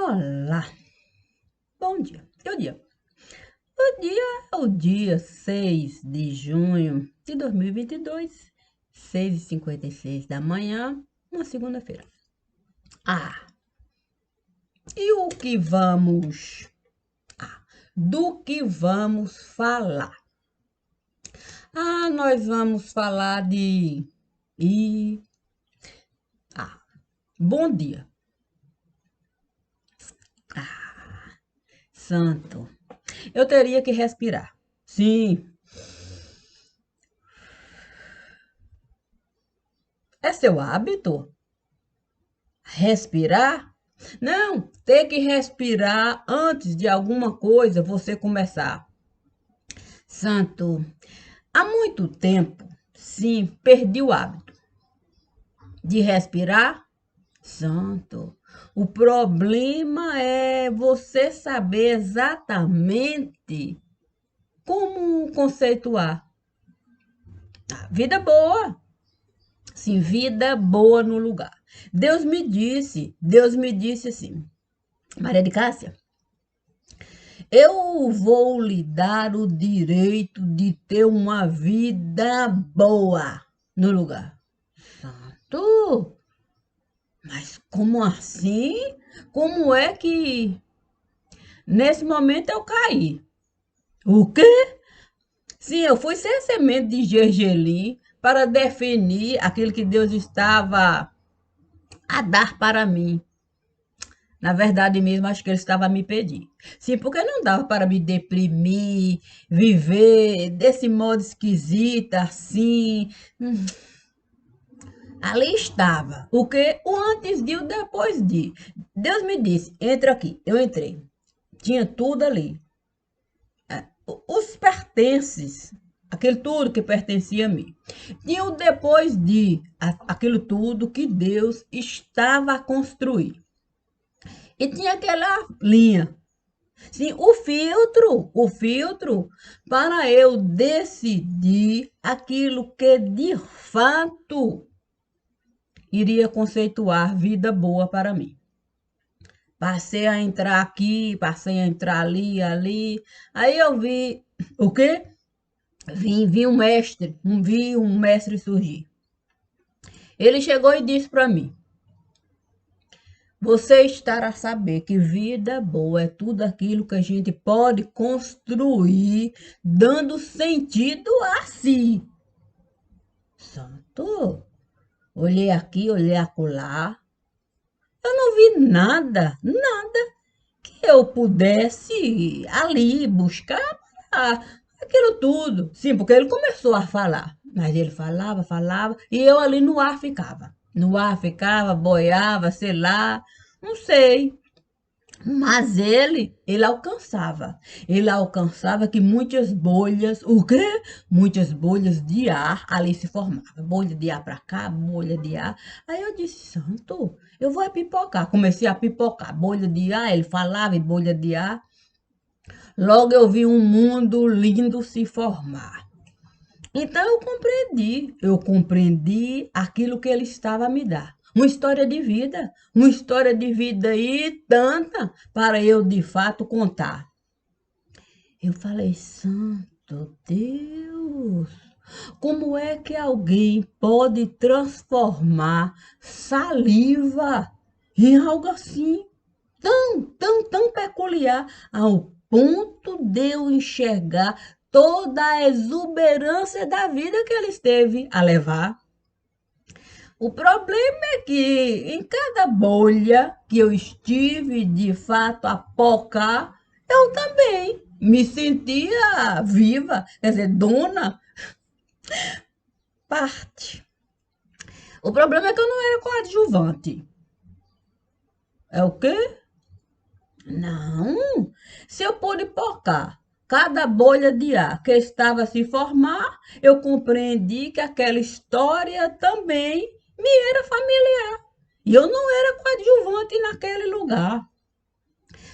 Olá, bom dia. E o dia? O dia é o dia 6 de junho de 2022, 6h56 da manhã, uma segunda-feira. E o que vamos... do que vamos falar? Nós vamos falar de... E... bom dia. Santo. Eu teria que respirar. Sim. É seu hábito? Respirar? Não, ter que respirar antes de alguma coisa você começar. Santo, há muito tempo, sim, perdi o hábito de respirar. Santo, o problema é você saber exatamente como conceituar. Vida boa. Sim, vida boa no lugar. Deus me disse assim, Maria de Cássia, eu vou lhe dar o direito de ter uma vida boa no lugar. Santo, mas como assim? Como é que nesse momento eu caí? O quê? Sim, eu fui ser semente de gergelim para definir aquilo que Deus estava a dar para mim. Na verdade mesmo, acho que ele estava a me pedir. Sim, porque não dava para me deprimir, viver desse modo esquisito, assim. Ali estava. O que? O antes de e o depois de. Deus me disse, entra aqui. Eu entrei. Tinha tudo ali. Os pertences, aquele tudo que pertencia a mim. Tinha o depois de, aquilo tudo que Deus estava a construir. E tinha aquela linha. Sim, o filtro para eu decidir aquilo que de fato iria conceituar vida boa para mim. Passei a entrar aqui, passei a entrar ali. Aí eu vi o quê? Vi um mestre surgir. Ele chegou e disse para mim: você estará a saber que vida boa é tudo aquilo que a gente pode construir dando sentido a si. Santo, olhei aqui, olhei acolá. Eu não vi nada que eu pudesse ali buscar aquilo tudo. Sim, porque ele começou a falar. Mas ele falava, e eu ali no ar ficava. No ar ficava, boiava, sei lá, não sei. Mas ele alcançava. Ele alcançava que muitas bolhas, o quê? Muitas bolhas de ar ali se formavam. Bolha de ar para cá, bolha de ar. Aí eu disse, santo, eu vou pipocar. Comecei a pipocar. Bolha de ar, ele falava em bolha de ar. Logo eu vi um mundo lindo se formar. Então eu compreendi aquilo que ele estava a me dar. Uma história de vida e tanta para eu de fato contar. Eu falei, santo Deus, como é que alguém pode transformar saliva em algo assim tão peculiar ao ponto de eu enxergar toda a exuberância da vida que ele esteve a levar? O problema é que em cada bolha que eu estive de fato a pocar, eu também me sentia viva, quer dizer, dona parte. O problema é que eu não era coadjuvante. É o quê? Não. Se eu pude pocar cada bolha de ar que estava a se formar, eu compreendi que aquela história também me era familiar. E eu não era coadjuvante naquele lugar.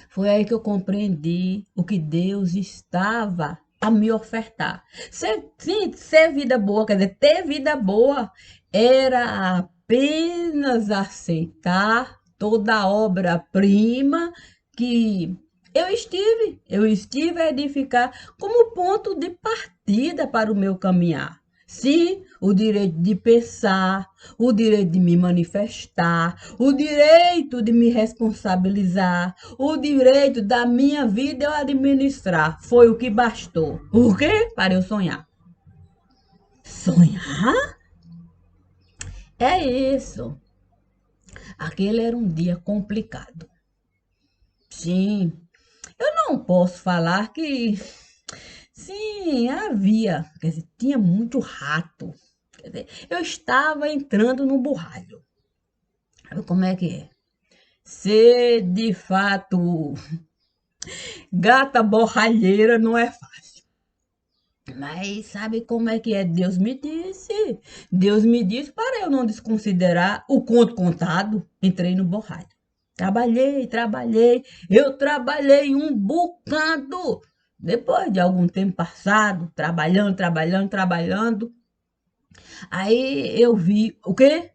Foi aí que eu compreendi o que Deus estava a me ofertar. Ser vida boa, quer dizer, ter vida boa, era apenas aceitar toda obra-prima que eu estive a edificar como ponto de partida para o meu caminhar. Sim, o direito de pensar, o direito de me manifestar, o direito de me responsabilizar, o direito da minha vida eu administrar. Foi o que bastou. O quê? Para eu sonhar. Sonhar? É isso. Aquele era um dia complicado. Sim, eu não posso falar que sim, havia, quer dizer, tinha muito rato. Quer dizer, eu estava entrando no burralho. Sabe como é que é? Ser de fato gata borralheira não é fácil. Mas sabe como é que é? Deus me disse. Deus me disse para eu não desconsiderar o conto contado. Entrei no borralho. Eu trabalhei um bocado. Depois de algum tempo passado, trabalhando, aí eu vi, o quê?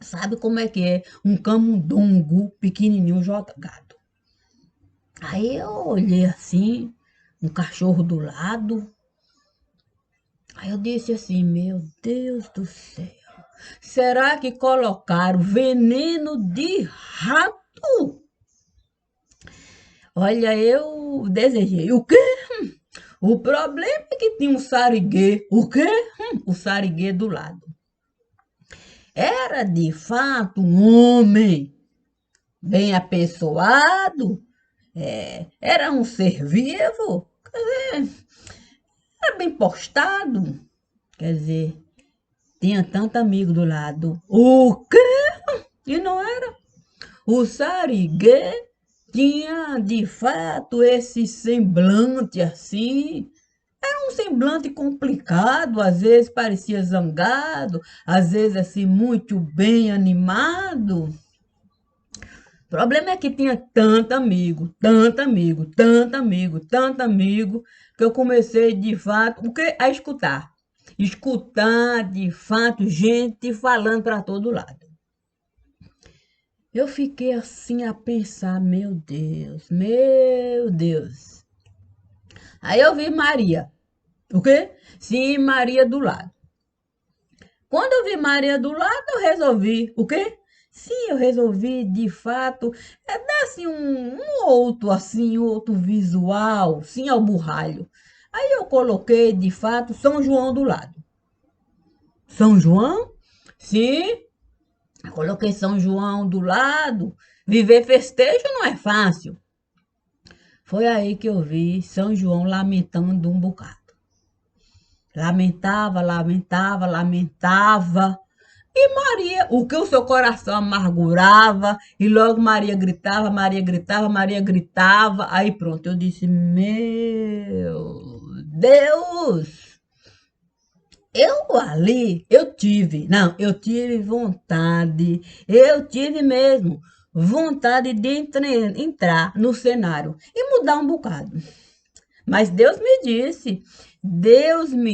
Sabe como é que é? Um camundongo pequenininho jogado. Aí eu olhei assim, um cachorro do lado. Aí eu disse assim, meu Deus do céu, será que colocaram veneno de rato? Olha, eu desejei. O quê? O problema é que tinha um sariguê. O quê? O sariguê do lado. Era de fato um homem bem apessoado, era um ser vivo, era bem postado. Quer dizer, tinha tanto amigo do lado. O quê? E não era? O sariguê tinha de fato esse semblante assim, um semblante complicado, às vezes parecia zangado, às vezes assim muito bem animado. O problema é que tinha tanto amigo, que eu comecei de fato o que? A escutar. Escutar de fato gente falando para todo lado. Eu fiquei assim a pensar, meu Deus, meu Deus. Aí eu vi Maria. O quê? Sim, Maria do lado. Quando eu vi Maria do lado, eu resolvi. O quê? Sim, eu resolvi, de fato, dar assim um outro visual, sim, ao burralho. Aí eu coloquei, de fato, São João do lado. São João? Sim, eu coloquei São João do lado. Viver festejo não é fácil. Foi aí que eu vi São João lamentando um bocado. Lamentava. E Maria, o que o seu coração amargurava, e logo Maria gritava. Aí pronto, eu disse: Meu Deus! Eu tive vontade, eu tive mesmo vontade de entrar no cenário e mudar um bocado. Mas Deus me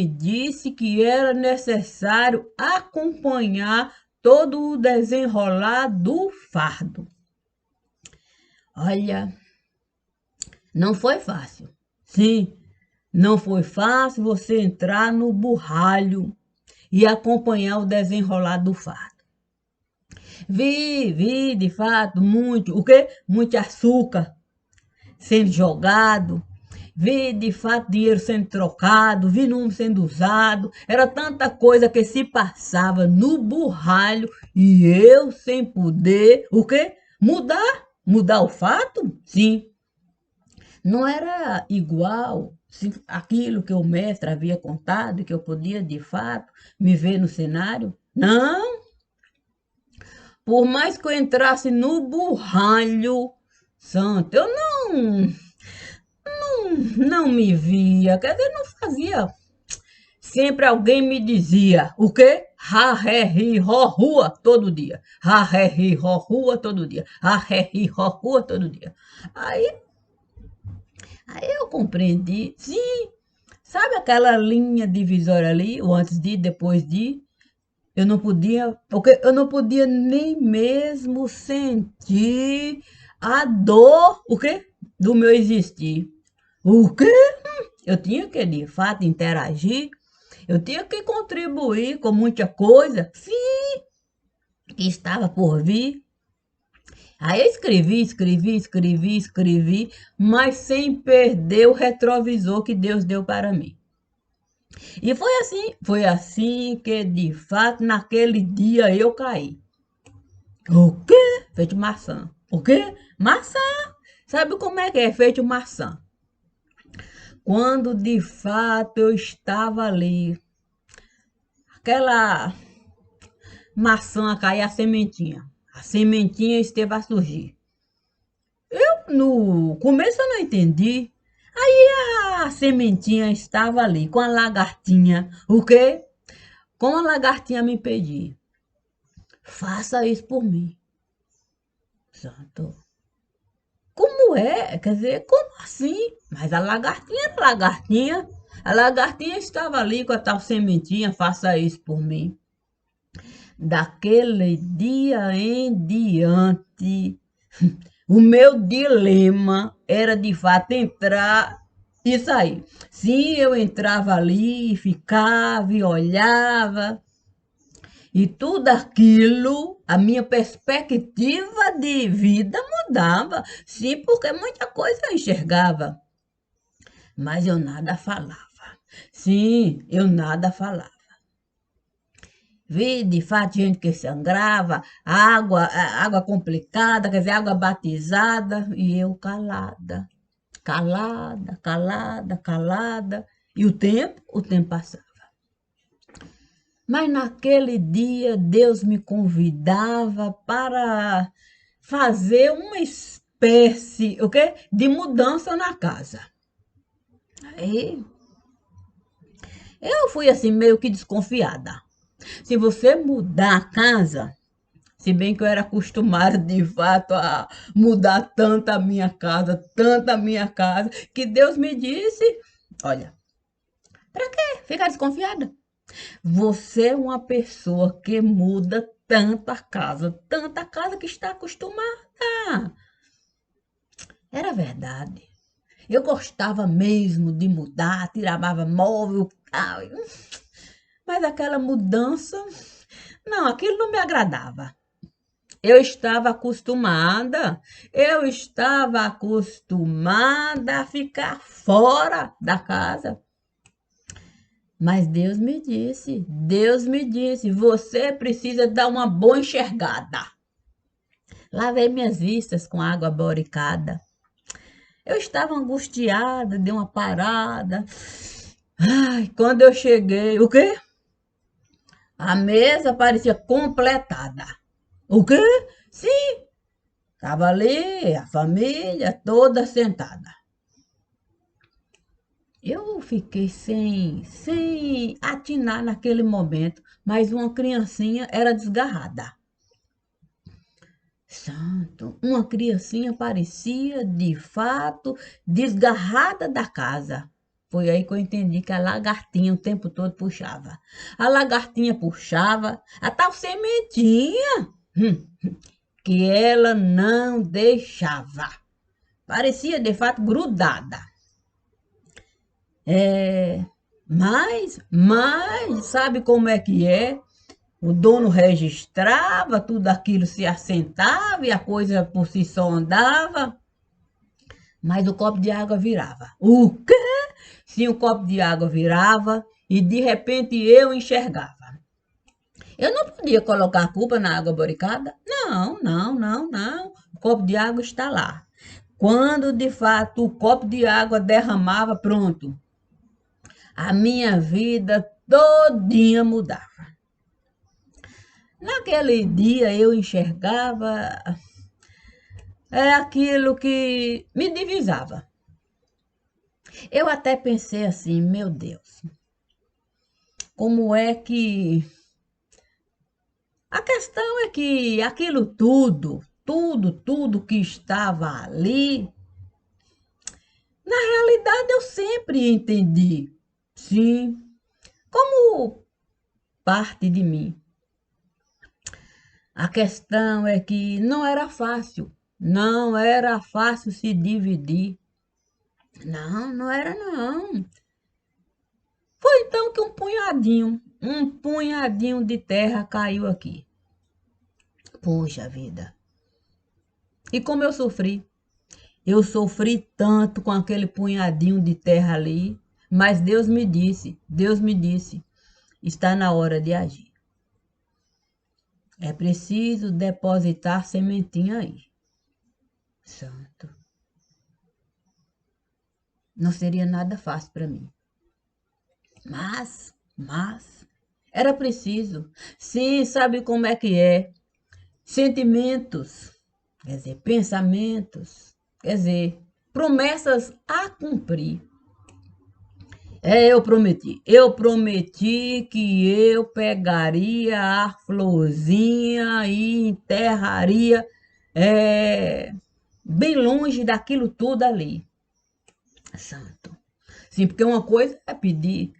disse que era necessário acompanhar todo o desenrolar do fardo. Olha, não foi fácil. Sim, não foi fácil você entrar no burralho e acompanhar o desenrolar do fardo. Vi, de fato, o quê? Muito açúcar sendo jogado, vi de fato dinheiro sendo trocado, vi número sendo usado, era tanta coisa que se passava no burralho e eu sem poder, o quê? Mudar o fato? Sim. Não era igual aquilo que o mestre havia contado, que eu podia de fato me ver no cenário? Não. Por mais que eu entrasse no burralho, santo, eu não me via, quer dizer, não fazia. Sempre alguém me dizia, o quê? Ha, ré, ri, ro, rua, todo dia. Ha, ré, ri, ro, rua, todo dia. Ha, ré, ri, ro, rua, todo dia. Aí, aí eu compreendi, sim, sabe aquela linha divisória ali, o antes de, depois de? Eu não podia, porque eu não podia nem mesmo sentir a dor, o quê? Do meu existir. O quê? Eu tinha que, de fato, interagir, eu tinha que contribuir com muita coisa, sim, que estava por vir. Aí eu escrevi, mas sem perder o retrovisor que Deus deu para mim. E foi assim que, de fato, naquele dia eu caí. O quê? Feito maçã. O quê? Maçã. Sabe como é que é feito maçã? Quando de fato eu estava ali, aquela maçã a cair a sementinha. A sementinha esteve a surgir. No começo eu não entendi. Aí a sementinha estava ali com a lagartinha. O quê? Com a lagartinha me pedir. Faça isso por mim. Santo. Como é? Quer dizer, como assim? Mas a lagartinha era lagartinha. A lagartinha estava ali com a tal sementinha. Faça isso por mim. Daquele dia em diante, o meu dilema era de fato entrar e sair. Sim, eu entrava ali, ficava e olhava, e tudo aquilo, a minha perspectiva de vida mudava. Sim, porque muita coisa eu enxergava, mas eu nada falava. Sim, eu nada falava. Vi, de fato, gente que sangrava, água complicada, quer dizer, água batizada, e eu calada, calada, calada, calada. E o tempo passava. Mas naquele dia, Deus me convidava para fazer uma espécie, o quê? De mudança na casa. Aí eu fui assim, meio que desconfiada. Se você mudar a casa, se bem que eu era acostumada de fato a mudar tanto a minha casa, que Deus me disse: olha, para que ficar desconfiada? Você é uma pessoa que muda tanta casa que está acostumada. Era verdade. Eu gostava mesmo de mudar, tirava móvel, tal, mas aquela mudança, não, aquilo não me agradava. Eu estava acostumada a ficar fora da casa. Mas Deus me disse, você precisa dar uma boa enxergada. Lavei minhas vistas com água boricada. Eu estava angustiada, dei uma parada. Ai, quando eu cheguei, o quê? A mesa parecia completada. O quê? Sim, estava ali a família toda sentada. Eu fiquei sem atinar naquele momento, mas uma criancinha era desgarrada. Santo, uma criancinha parecia, de fato, desgarrada da casa. Foi aí que eu entendi que a lagartinha o tempo todo puxava. A lagartinha puxava a tal sementinha, que ela não deixava. Parecia, de fato, grudada. É, mas, sabe como é que é? O dono registrava, tudo aquilo se assentava e a coisa por si só andava, mas o copo de água virava. O quê? Sim, o copo de água virava e de repente eu enxergava. Eu não podia colocar a culpa na água boricada? Não, não, não, não. O copo de água está lá. Quando de fato o copo de água derramava, pronto, a minha vida todinha mudava. Naquele dia eu enxergava aquilo que me divisava. Eu até pensei assim, meu Deus, como é que... A questão é que aquilo tudo que estava ali, na realidade eu sempre entendi, sim, como parte de mim. A questão é que não era fácil. Não era fácil se dividir. Não, não era não. Foi então que um punhadinho de terra caiu aqui. Puxa vida. E como eu sofri? Eu sofri tanto com aquele punhadinho de terra ali, mas Deus me disse, está na hora de agir. É preciso depositar sementinha aí. Santo. Não seria nada fácil para mim. Mas, era preciso. Sim, sabe como é que é? Sentimentos, quer dizer, pensamentos, quer dizer, promessas a cumprir. Eu prometi que eu pegaria a florzinha e enterraria bem longe daquilo tudo ali. Santo. Sim, porque uma coisa é pedir.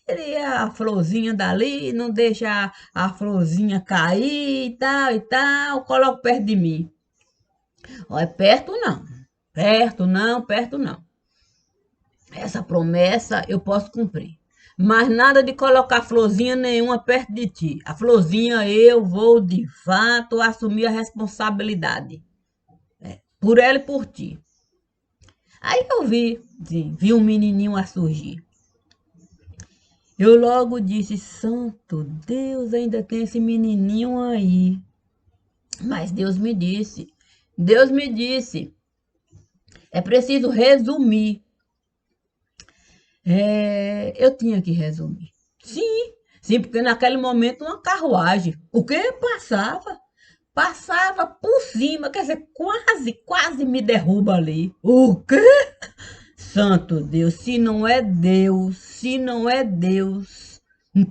Tire a florzinha dali, não deixa a florzinha cair e tal, coloca perto de mim. Olha, perto não, perto não, perto não. Essa promessa eu posso cumprir. Mas nada de colocar florzinha nenhuma perto de ti. A florzinha eu vou de fato assumir a responsabilidade por ela e por ti. Aí eu vi um menininho a surgir. Eu logo disse, santo Deus, ainda tem esse menininho aí. Mas Deus me disse, é preciso resumir. Eu tinha que resumir. Sim, sim, porque naquele momento uma carruagem, o que passava? Passava por cima, quer dizer, quase me derruba ali. O quê? Santo Deus, se não é Deus,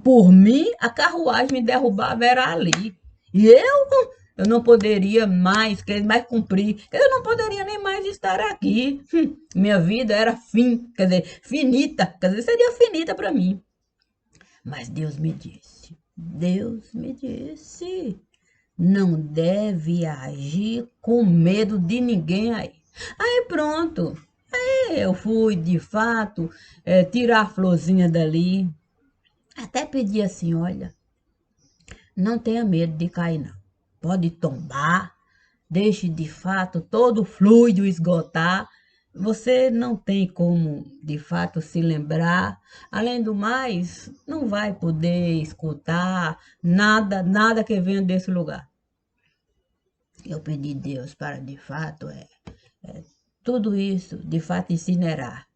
por mim, a carruagem me derrubava era ali. E eu não poderia mais, quer dizer, mais cumprir, eu não poderia nem mais estar aqui. Minha vida era quer dizer, finita, quer dizer, seria finita para mim. Mas Deus me disse, não deve agir com medo de ninguém aí. Aí pronto, eu fui, de fato, tirar a florzinha dali. Até pedi assim, olha, não tenha medo de cair, não. Pode tombar, deixe de fato todo o fluido esgotar. Você não tem como, de fato, se lembrar. Além do mais, não vai poder escutar nada que venha desse lugar. Eu pedi a Deus para, de fato, tudo isso, de fato, incinerar.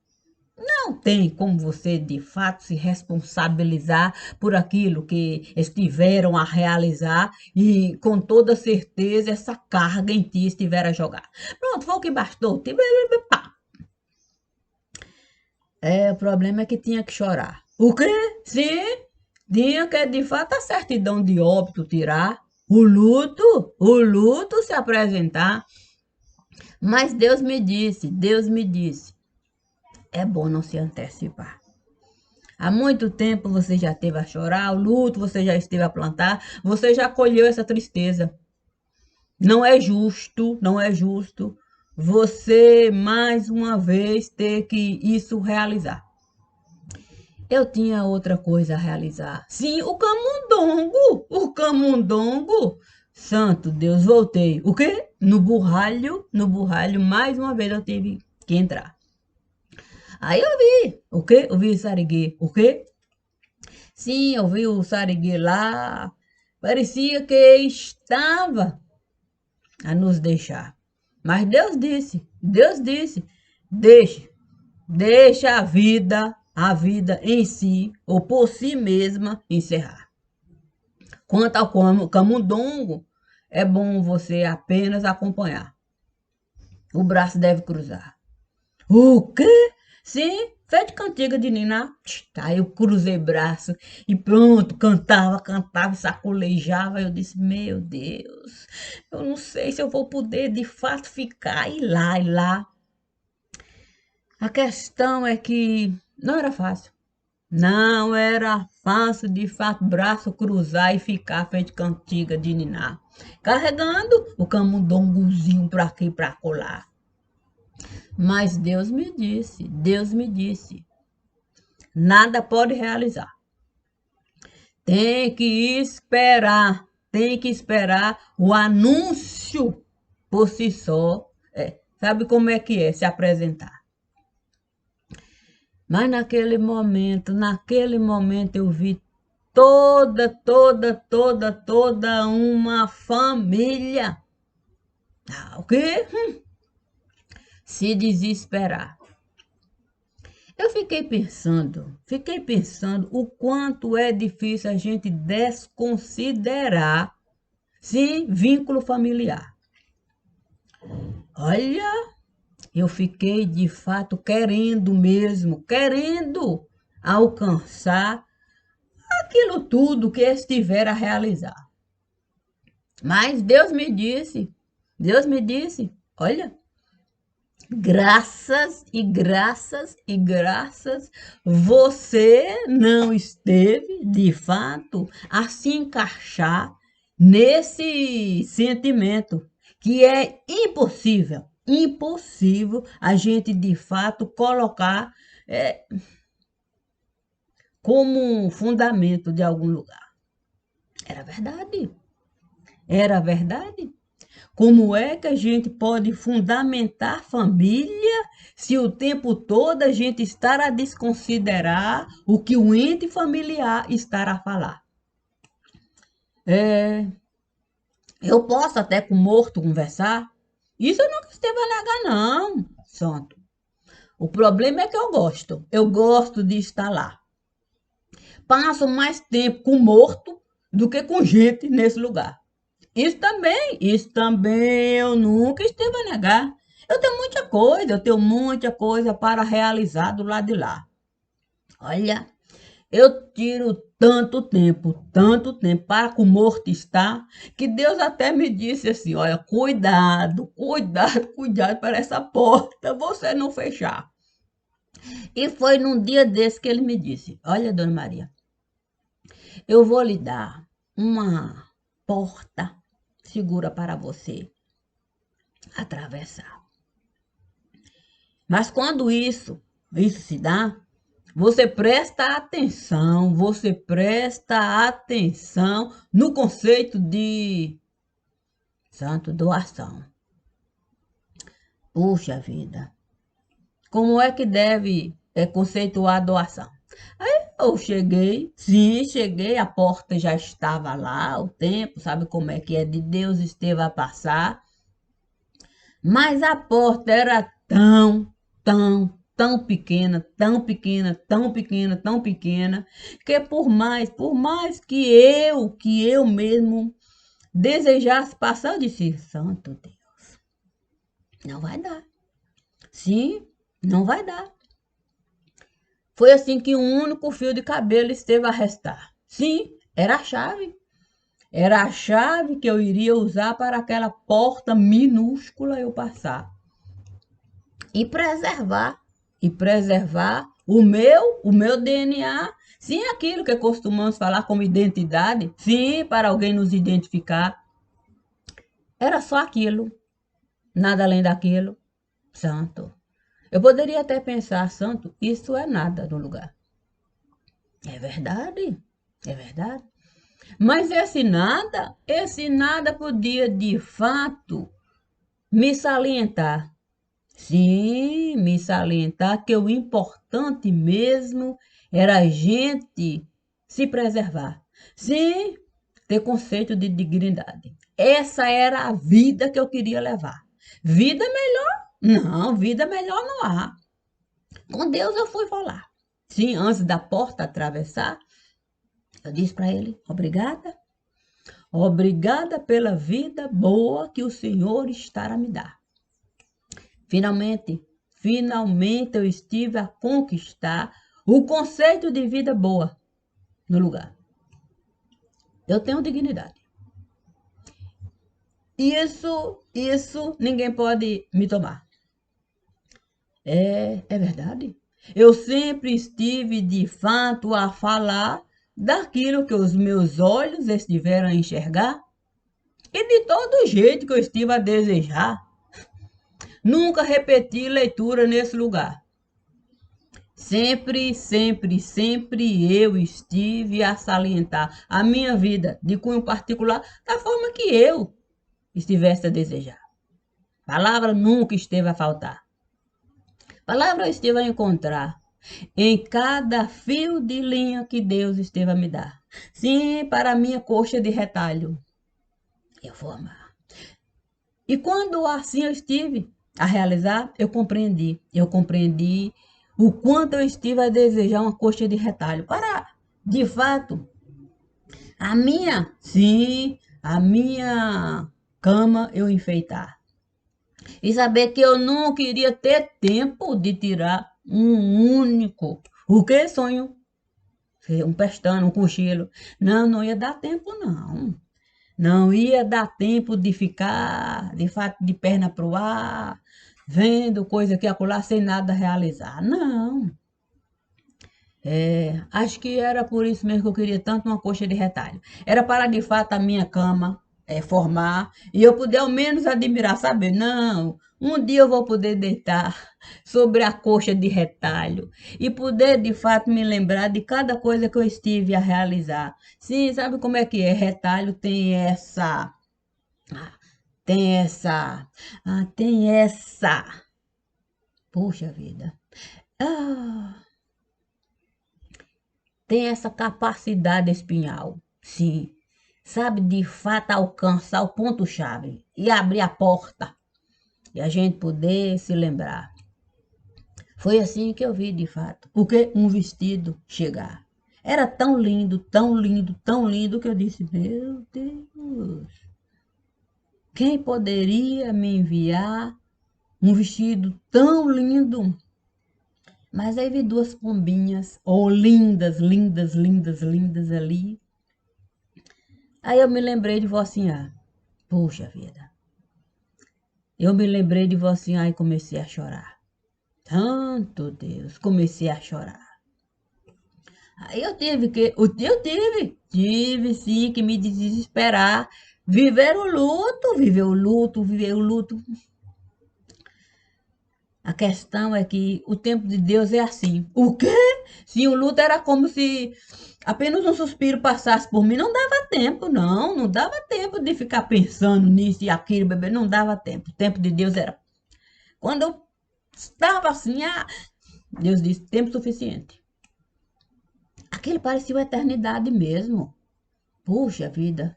Não tem como você, de fato, se responsabilizar por aquilo que estiveram a realizar e, com toda certeza, essa carga em ti estiver a jogar. Pronto, foi o que bastou. O problema é que tinha que chorar. O quê? Sim, tinha que, de fato, a certidão de óbito tirar, o luto se apresentar. Mas Deus me disse, é bom não se antecipar. Há muito tempo você já teve a chorar, o luto você já esteve a plantar, você já colheu essa tristeza. Não é justo, não é justo você mais uma vez ter que isso realizar. Eu tinha outra coisa a realizar. Sim, o camundongo. Santo Deus, voltei. O quê? No burralho, mais uma vez eu tive que entrar. Aí eu vi, o quê? Eu vi o sariguê, o quê? Sim, eu vi o sariguê lá. Parecia que estava a nos deixar. Mas Deus disse, deixe, deixe a vida em si, ou por si mesma, encerrar. Quanto ao camundongo, é bom você apenas acompanhar. O braço deve cruzar. O quê? Sim, feito cantiga de Niná. Aí eu cruzei braço e pronto, cantava, sacolejava. Eu disse, meu Deus, eu não sei se eu vou poder de fato ficar e lá. A questão é que não era fácil. Não era fácil, de fato, braço cruzar e ficar feito cantiga de niná, carregando o camundongozinho para aqui e para colar. Mas Deus me disse, nada pode realizar. Tem que esperar o anúncio por si só. Sabe como é que é se apresentar? Mas naquele momento eu vi toda uma família. O quê? Se desesperar. Eu fiquei pensando o quanto é difícil a gente desconsiderar, sim, vínculo familiar. Olha, eu fiquei de fato querendo alcançar aquilo tudo que estiver a realizar. Mas Deus me disse, olha, graças, você não esteve, de fato, a se encaixar nesse sentimento, que é impossível a gente, de fato, colocar como um fundamento de algum lugar. Era verdade, era verdade. Como é que a gente pode fundamentar família se o tempo todo a gente estar a desconsiderar o que o ente familiar está a falar? É, eu posso até com o morto conversar? Isso eu nunca esteve a negar, não, santo. O problema é que eu gosto de estar lá. Passo mais tempo com morto do que com gente nesse lugar. Isso também eu nunca esteve a negar. Eu tenho muita coisa para realizar do lado de lá. Olha, eu tiro tanto tempo para que o morto estar, que Deus até me disse assim, olha, cuidado para essa porta você não fechar. E foi num dia desse que ele me disse, olha, Dona Maria, eu vou lhe dar uma porta segura para você atravessar. Mas quando isso se dá, você presta atenção no conceito de santo doação. Puxa vida, como é que deve conceituar a doação? Aí eu cheguei, a porta já estava lá, o tempo, sabe como é que é, de Deus esteve a passar, mas a porta era tão pequena, que por mais que eu mesmo desejasse passar, eu disse, santo Deus, não vai dar. Sim, não vai dar. Foi assim que um único fio de cabelo esteve a restar. Sim, era a chave. Era a chave que eu iria usar para aquela porta minúscula eu passar. E preservar, o meu DNA, sim, aquilo que costumamos falar como identidade, sim, para alguém nos identificar. Era só aquilo, nada além daquilo. Santo. Eu poderia até pensar, santo, isso é nada no lugar. É verdade, é verdade. Mas esse nada podia de fato me salientar. Sim, me salientar que o importante mesmo era a gente se preservar. Sim, ter conceito de dignidade. Essa era a vida que eu queria levar. Vida melhor? Não, vida melhor não há. Com Deus eu fui falar. Sim, antes da porta atravessar, eu disse para ele: obrigada, obrigada pela vida boa que o Senhor está a me dar. Finalmente eu estive a conquistar o conceito de vida boa no lugar. Eu tenho dignidade. Isso ninguém pode me tomar. É verdade. Eu sempre estive de fato a falar daquilo que os meus olhos estiveram a enxergar e de todo jeito que eu estive a desejar. Nunca repeti leitura nesse lugar. Sempre, sempre, sempre eu estive a salientar a minha vida de cunho particular da forma que eu estivesse a desejar. Palavra nunca esteve a faltar. Palavra eu estive a encontrar em cada fio de linha que Deus esteve a me dar. Sim, para a minha coxa de retalho, eu formar. E quando assim eu estive a realizar, eu compreendi. Eu compreendi o quanto eu estive a desejar uma coxa de retalho. Para, de fato, a minha cama eu enfeitar. E saber que eu não queria ter tempo de tirar um único. O que sonho? Um pestano, um cochilo. Não, não ia dar tempo, não. Não ia dar tempo de ficar, de fato, de perna pro ar, vendo coisa que acolá sem nada realizar. Não. Acho que era por isso mesmo que eu queria tanto uma coxa de retalho. Era para, de fato, a minha cama formar e eu poder ao menos admirar, saber, não, um dia eu vou poder deitar sobre a coxa de retalho e poder, de fato, me lembrar de cada coisa que eu estive a realizar. Sim, sabe como é que é? Retalho tem essa, tem essa, puxa vida, ah, tem essa capacidade espinhal, sim, sabe, de fato alcançar o ponto-chave e abrir a porta e a gente poder se lembrar. Foi assim que eu vi, de fato, porque um vestido chegar. Era tão lindo, tão lindo, tão lindo que eu disse, meu Deus, quem poderia me enviar um vestido tão lindo? Mas aí vi duas pombinhas, oh, lindas, lindas, lindas, lindas ali. Aí eu me lembrei de Vocinha. Puxa vida. Eu me lembrei de Vocinha e comecei a chorar. Santo Deus, comecei a chorar. Aí tive sim que me desesperar. Viver o luto, viver o luto, viver o luto. A questão é que o tempo de Deus é assim. O quê? Sim, o luto era como se apenas um suspiro passasse por mim. Não dava tempo, não. Não dava tempo de ficar pensando nisso e aquilo, bebê. Não dava tempo. O tempo de Deus era. Quando eu estava assim, Deus disse: tempo suficiente. Aquilo parecia uma eternidade mesmo. Puxa vida.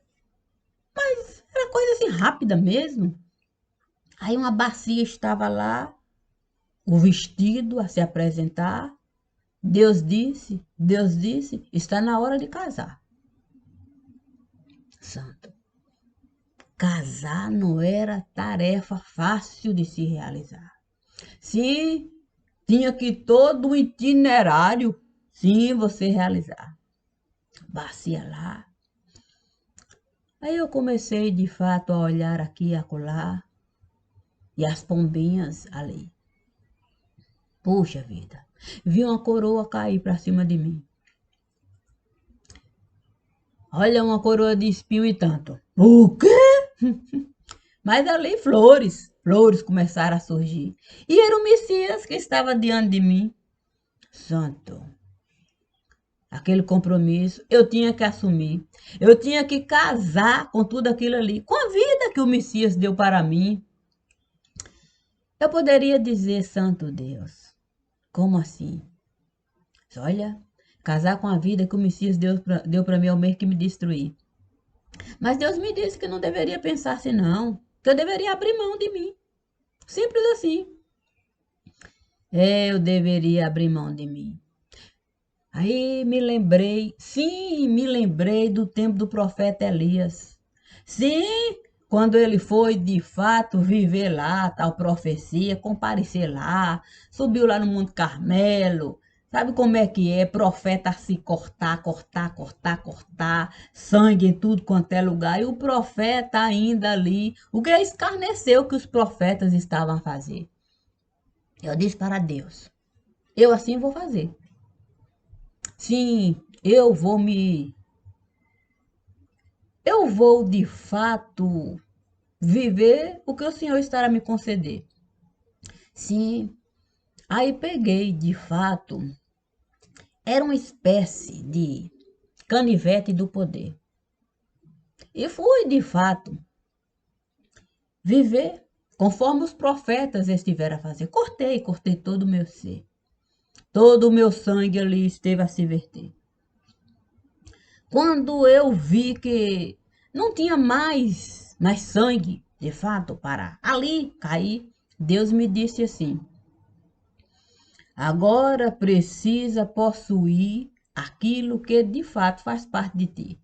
Era coisa assim rápida mesmo. Aí uma bacia estava lá, o vestido a se apresentar. Deus disse, está na hora de casar. Santo, casar não era tarefa fácil de se realizar. Sim, tinha que todo o itinerário, sim, você realizar. Bacia lá. Aí eu comecei de fato a olhar aqui e acolá, e as pombinhas ali. Puxa vida, vi uma coroa cair para cima de mim. Olha, uma coroa de espinho e tanto. O quê? Mas ali flores começaram a surgir. E era o Messias que estava diante de mim. Santo, aquele compromisso eu tinha que assumir. Eu tinha que casar com tudo aquilo ali, com a vida que o Messias deu para mim. Eu poderia dizer, Santo Deus, como assim? Olha, casar com a vida que o Messias deu para mim ao meio que me destruir. Mas Deus me disse que não deveria pensar assim, não. Que eu deveria abrir mão de mim. Simples assim. Eu deveria abrir mão de mim. Aí me lembrei do tempo do profeta Elias. Sim, quando ele foi de fato viver lá, tal profecia, comparecer lá, subiu lá no Monte Carmelo. Sabe como é que é? Profeta se cortar, cortar, cortar, cortar, sangue em tudo quanto é lugar. E o profeta ainda ali, o que escarneceu que os profetas estavam a fazer. Eu disse para Deus, Eu assim vou fazer. Sim, eu vou de fato viver o que o Senhor estará me conceder. Sim, aí peguei de fato, era uma espécie de canivete do poder. E fui de fato viver conforme os profetas estiveram a fazer. Cortei todo o meu ser. Todo o meu sangue ali esteve a se verter. Quando eu vi que não tinha mais sangue, de fato, para ali cair, Deus me disse assim: agora precisa possuir aquilo que de fato faz parte de ti.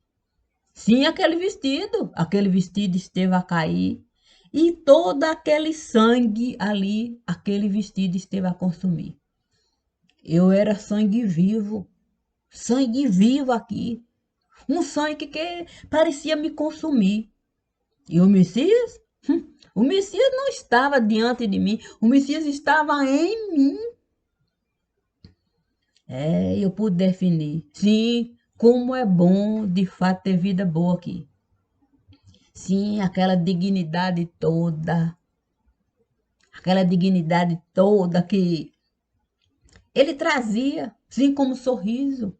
Sim, aquele vestido esteve a cair e todo aquele sangue ali, aquele vestido esteve a consumir. Eu era sangue vivo aqui, um sangue que parecia me consumir. E o Messias? O Messias não estava diante de mim, o Messias estava em mim. Eu pude definir. Sim, como é bom de fato ter vida boa aqui. Sim, aquela dignidade toda que ele trazia, sim, como sorriso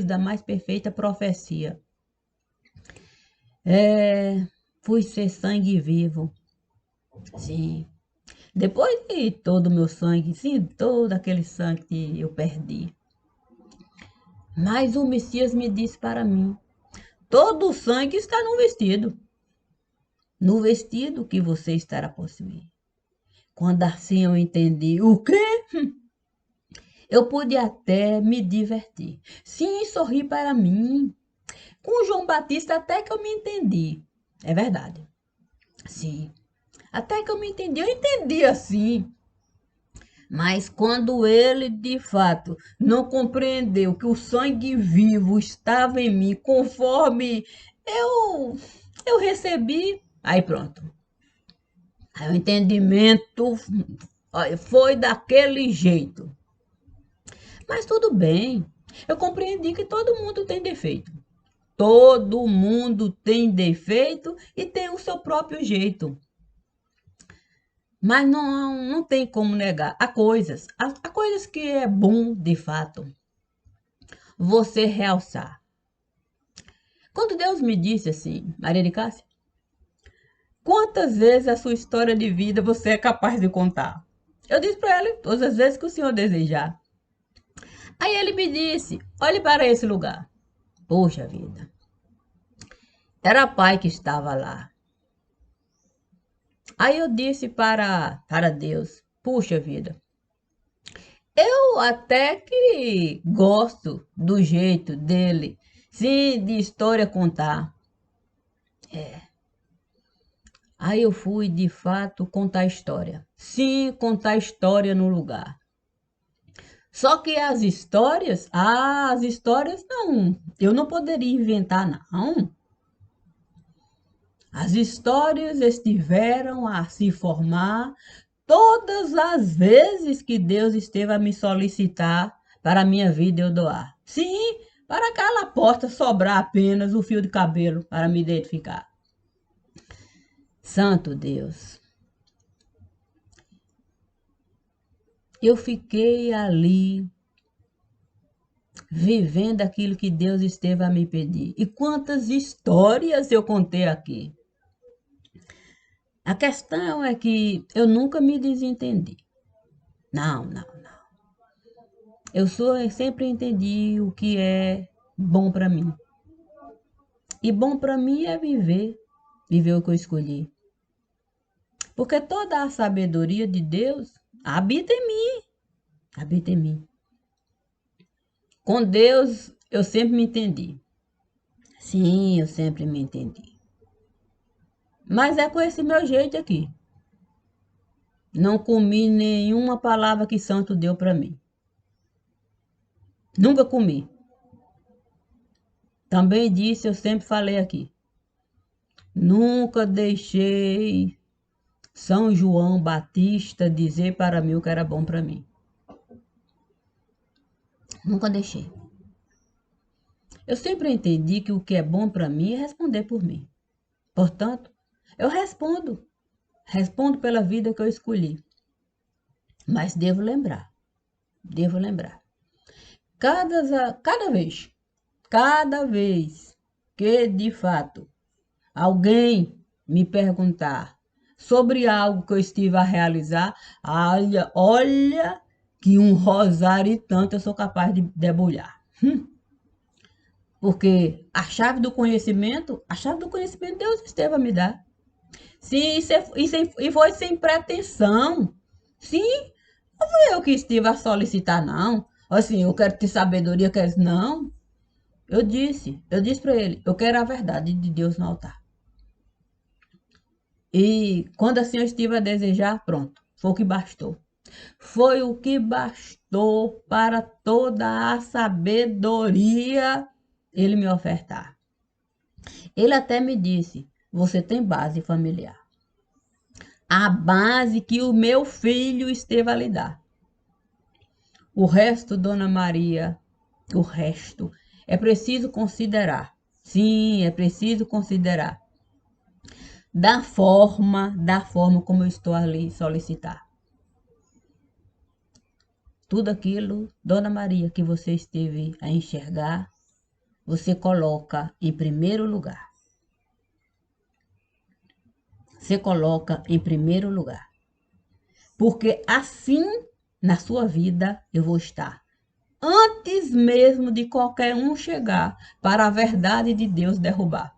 da mais perfeita profecia. Fui ser sangue vivo, sim. Depois de todo o meu sangue, sim, todo aquele sangue que eu perdi. Mas o Messias me disse para mim: todo o sangue está no vestido que você estará possuindo. Quando assim eu entendi o quê? Eu pude até me divertir. Sim, sorri para mim. Com o João Batista até que eu me entendi. É verdade. Sim. Até que eu me entendi. Eu entendi assim. Mas quando ele, de fato, não compreendeu que o sangue vivo estava em mim conforme eu, eu recebi, aí pronto. Aí o entendimento foi daquele jeito. Mas tudo bem. Eu compreendi que todo mundo tem defeito. Todo mundo tem defeito e tem o seu próprio jeito. Mas não tem como negar. Há coisas que é bom, de fato, você realçar. Quando Deus me disse assim, Maria de Cássia, quantas vezes a sua história de vida você é capaz de contar? Eu disse para ele, todas as vezes que o Senhor desejar. Aí ele me disse, olhe para esse lugar. Poxa vida, era pai que estava lá. Aí eu disse para Deus, puxa vida, eu até que gosto do jeito dele, sim, de história contar. Aí eu fui, de fato, contar a história. Sim, contar a história no lugar. Só que as histórias não, eu não poderia inventar, não. As histórias estiveram a se formar todas as vezes que Deus esteve a me solicitar para a minha vida eu doar. Sim, para aquela porta sobrar apenas o fio de cabelo para me identificar. Santo Deus, eu fiquei ali vivendo aquilo que Deus esteve a me pedir. E quantas histórias eu contei aqui. A questão é que eu nunca me desentendi. Não. Eu sempre entendi o que é bom para mim. E bom para mim é viver o que eu escolhi. Porque toda a sabedoria de Deus habita em mim. Com Deus eu sempre me entendi. Sim, eu sempre me entendi. Mas é com esse meu jeito aqui. Não comi nenhuma palavra que Santo deu para mim. Nunca comi. Também disse, eu sempre falei aqui. Nunca deixei São João Batista dizer para mim o que era bom para mim. Nunca deixei. Eu sempre entendi que o que é bom para mim é responder por mim. Portanto, eu respondo. Respondo pela vida que eu escolhi. Mas devo lembrar. Cada vez que de fato alguém me perguntar sobre algo que eu estive a realizar, olha que um rosário e tanto eu sou capaz de debulhar. Porque a chave do conhecimento Deus esteve a me dar. Sim, e foi sem pretensão. Sim, não fui eu que estive a solicitar, não. Assim, eu quero ter sabedoria, quero. Não. Eu disse para ele, eu quero a verdade de Deus no altar. E quando assim eu estive a desejar, pronto, foi o que bastou. Foi o que bastou para toda a sabedoria ele me ofertar. Ele até me disse, você tem base familiar. A base que o meu filho esteve a lhe dar. O resto, Dona Maria, o resto é preciso considerar. Sim, é preciso considerar. Da forma como eu estou ali solicitar. Tudo aquilo, Dona Maria, que você esteve a enxergar, você coloca em primeiro lugar. Você coloca em primeiro lugar. Porque assim, na sua vida, eu vou estar. Antes mesmo de qualquer um chegar para a verdade de Deus derrubar.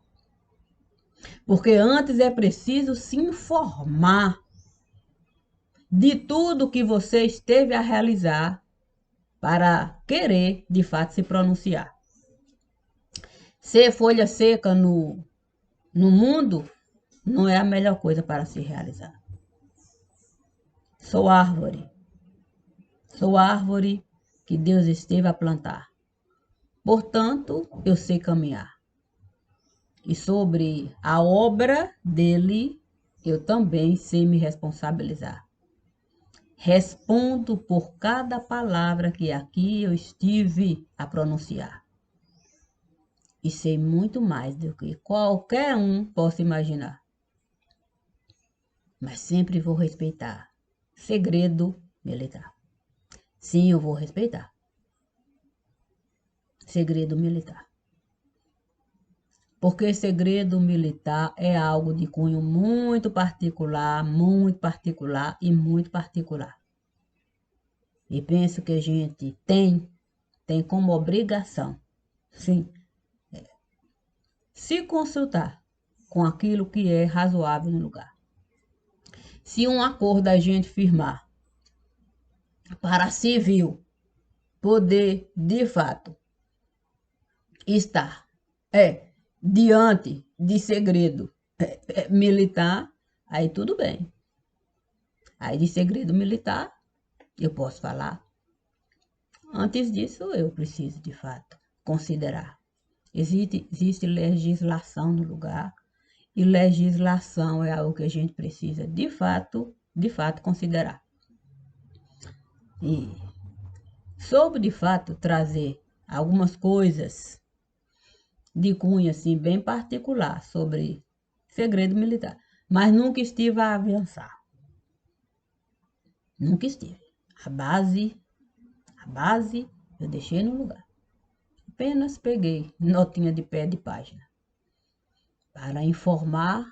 Porque antes é preciso se informar de tudo que você esteve a realizar para querer, de fato, se pronunciar. Ser folha seca no mundo não é a melhor coisa para se realizar. Sou árvore. Sou árvore que Deus esteve a plantar. Portanto, eu sei caminhar. E sobre a obra dele, eu também sei me responsabilizar. Respondo por cada palavra que aqui eu estive a pronunciar. E sei muito mais do que qualquer um possa imaginar. Mas sempre vou respeitar. Segredo militar. Sim, eu vou respeitar. Segredo militar. Porque segredo militar é algo de cunho muito particular e muito particular. E penso que a gente tem como obrigação, sim, se consultar com aquilo que é razoável no lugar. Se um acordo a gente firmar para civil poder, de fato, estar diante de segredo militar, aí tudo bem. Aí de segredo militar, eu posso falar. Antes disso, eu preciso, de fato, considerar. Existe legislação no lugar, e legislação é algo que a gente precisa, de fato, considerar. E soube, de fato, trazer algumas coisas de cunho, assim, bem particular sobre segredo militar. Mas nunca estive a avançar. Nunca estive. A base eu deixei no lugar. Apenas peguei notinha de pé de página para informar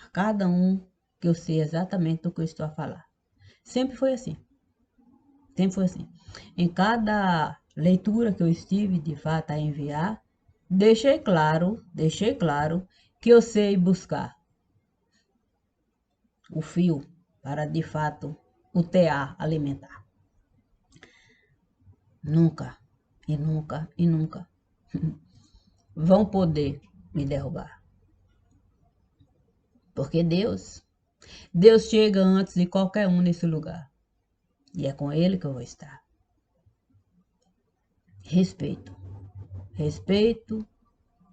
a cada um que eu sei exatamente do que eu estou a falar. Sempre foi assim. Sempre foi assim. Em cada leitura que eu estive, de fato, a enviar, deixei claro que eu sei buscar o fio para, de fato, o tear alimentar. Nunca, e nunca, e nunca vão poder me derrubar. Porque Deus chega antes de qualquer um nesse lugar. E é com ele que eu vou estar. Respeito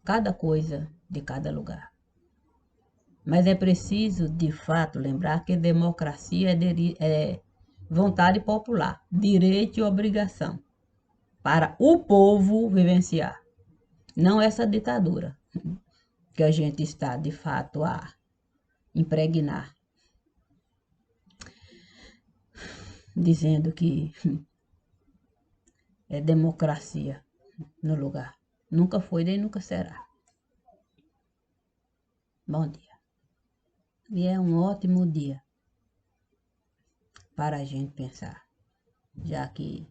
cada coisa de cada lugar. Mas é preciso, de fato, lembrar que democracia é vontade popular, direito e obrigação. para o povo vivenciar, não essa ditadura que a gente está, de fato, a impregnar, dizendo que é democracia no lugar. Nunca foi nem nunca será. Bom dia. E é um ótimo dia para a gente pensar, já que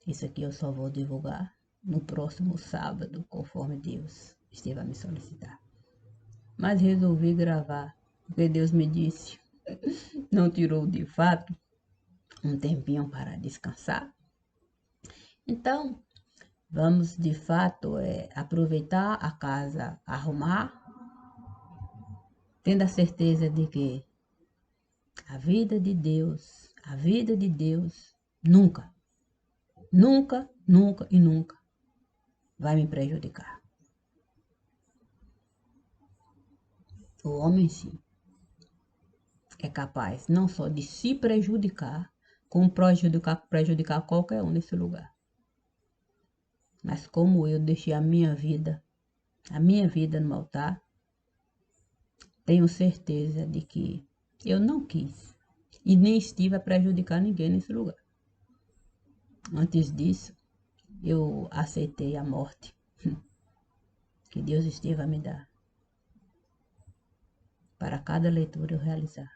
isso aqui eu só vou divulgar no próximo sábado, conforme Deus estiver a me solicitar. Mas resolvi gravar, porque Deus me disse, não tirou de fato um tempinho para descansar. Então, vamos de fato aproveitar a casa, arrumar, tendo a certeza de que a vida de Deus, nunca, nunca, nunca e nunca vai me prejudicar. O homem, sim, é capaz não só de se prejudicar, como prejudicar qualquer um nesse lugar. Mas como eu deixei a minha vida no altar, tenho certeza de que eu não quis e nem estive a prejudicar ninguém nesse lugar. Antes disso, eu aceitei a morte que Deus esteve a me dar para cada leitura eu realizar.